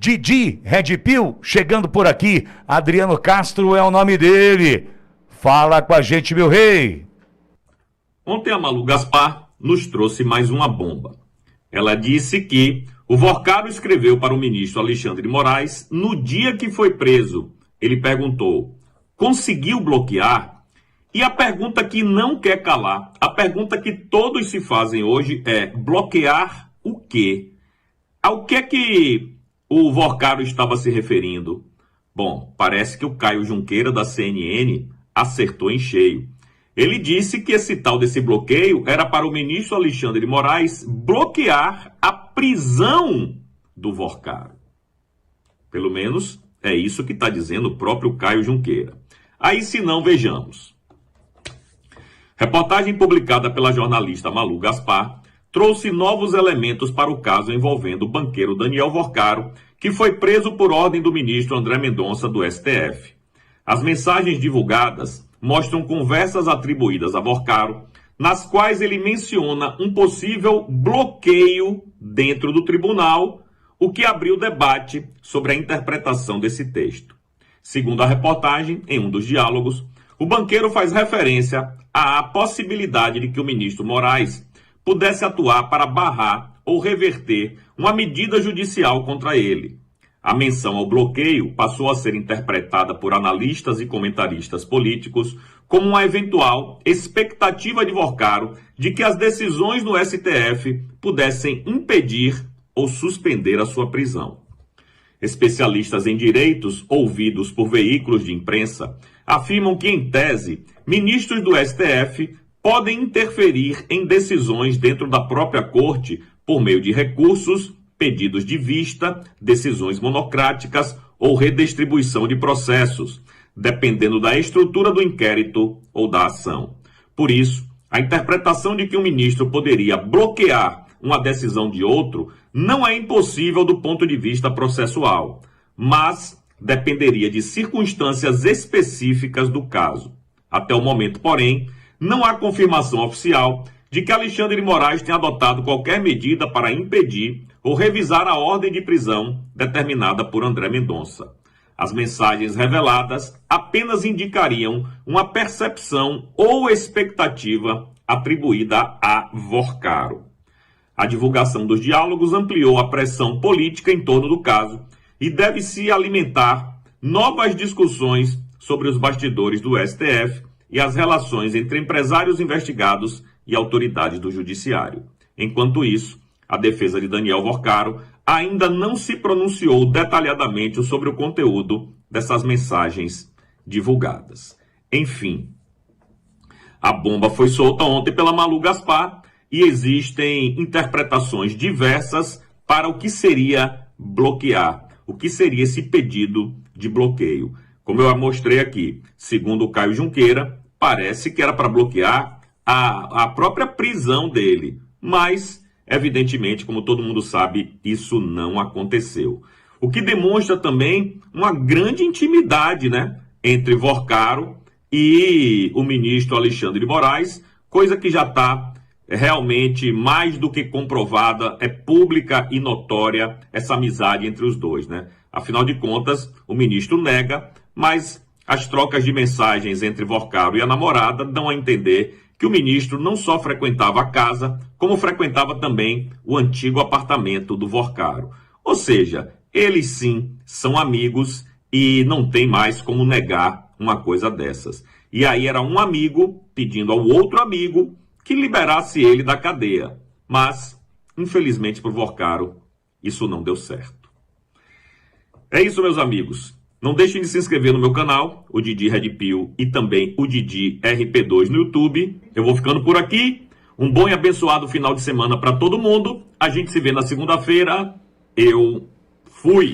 Didi Red Pill chegando por aqui. Adriano Castro é o nome dele. Fala com a gente, meu rei. Ontem a Malu Gaspar nos trouxe mais uma bomba. Ela disse que o Vorcaro escreveu para o ministro Alexandre de Moraes no dia que foi preso. Ele perguntou: conseguiu bloquear? E a pergunta que não quer calar, a pergunta que todos se fazem hoje é: bloquear o quê? Ao que é que o Vorcaro estava se referindo? Bom, parece que o Caio Junqueira da CNN acertou em cheio. Ele disse que esse tal desse bloqueio era para o ministro Alexandre de Moraes bloquear a prisão do Vorcaro. Pelo menos é isso que está dizendo o próprio Caio Junqueira. Aí, se não, vejamos. Reportagem publicada pela jornalista Malu Gaspar trouxe novos elementos para o caso envolvendo o banqueiro Daniel Vorcaro, que foi preso por ordem do ministro André Mendonça do STF. As mensagens divulgadas mostram conversas atribuídas a Vorcaro, nas quais ele menciona um possível bloqueio dentro do tribunal, o que abriu debate sobre a interpretação desse texto. Segundo a reportagem, em um dos diálogos, o banqueiro faz referência à possibilidade de que o ministro Moraes pudesse atuar para barrar ou reverter uma medida judicial contra ele. A menção ao bloqueio passou a ser interpretada por analistas e comentaristas políticos como uma eventual expectativa de Vorcaro de que as decisões no STF pudessem impedir ou suspender a sua prisão. Especialistas em direitos, ouvidos por veículos de imprensa, afirmam que, em tese, ministros do STF podem interferir em decisões dentro da própria corte por meio de recursos, pedidos de vista, decisões monocráticas ou redistribuição de processos, dependendo da estrutura do inquérito ou da ação. Por isso, a interpretação de que um ministro poderia bloquear uma decisão de outro não é impossível do ponto de vista processual, mas dependeria de circunstâncias específicas do caso. Até o momento, porém, não há confirmação oficial de que Alexandre de Moraes tenha adotado qualquer medida para impedir ou revisar a ordem de prisão determinada por André Mendonça. As mensagens reveladas apenas indicariam uma percepção ou expectativa atribuída a Vorcaro. A divulgação dos diálogos ampliou a pressão política em torno do caso e deve-se alimentar novas discussões sobre os bastidores do STF e as relações entre empresários investigados e autoridades do judiciário. Enquanto isso, a defesa de Daniel Vorcaro ainda não se pronunciou detalhadamente sobre o conteúdo dessas mensagens divulgadas. Enfim, a bomba foi solta ontem pela Malu Gaspar e existem interpretações diversas para o que seria bloquear, o que seria esse pedido de bloqueio. Como eu mostrei aqui, segundo o Caio Junqueira, parece que era para bloquear a própria prisão dele, mas evidentemente, como todo mundo sabe, isso não aconteceu. O que demonstra também uma grande intimidade, entre Vorcaro e o ministro Alexandre de Moraes, coisa que já está realmente mais do que comprovada, é pública e notória essa amizade entre os dois, Afinal de contas, o ministro nega, mas as trocas de mensagens entre Vorcaro e a namorada dão a entender que o ministro não só frequentava a casa, como frequentava também o antigo apartamento do Vorcaro. Ou seja, eles sim são amigos e não tem mais como negar uma coisa dessas. E aí era um amigo pedindo ao outro amigo que liberasse ele da cadeia. Mas, infelizmente para o Vorcaro, isso não deu certo. É isso, meus amigos. Não deixem de se inscrever no meu canal, o Didi Red Pill, e também o Didi RP2 no YouTube. Eu vou ficando por aqui. Um bom e abençoado final de semana para todo mundo. A gente se vê na segunda-feira. Eu fui!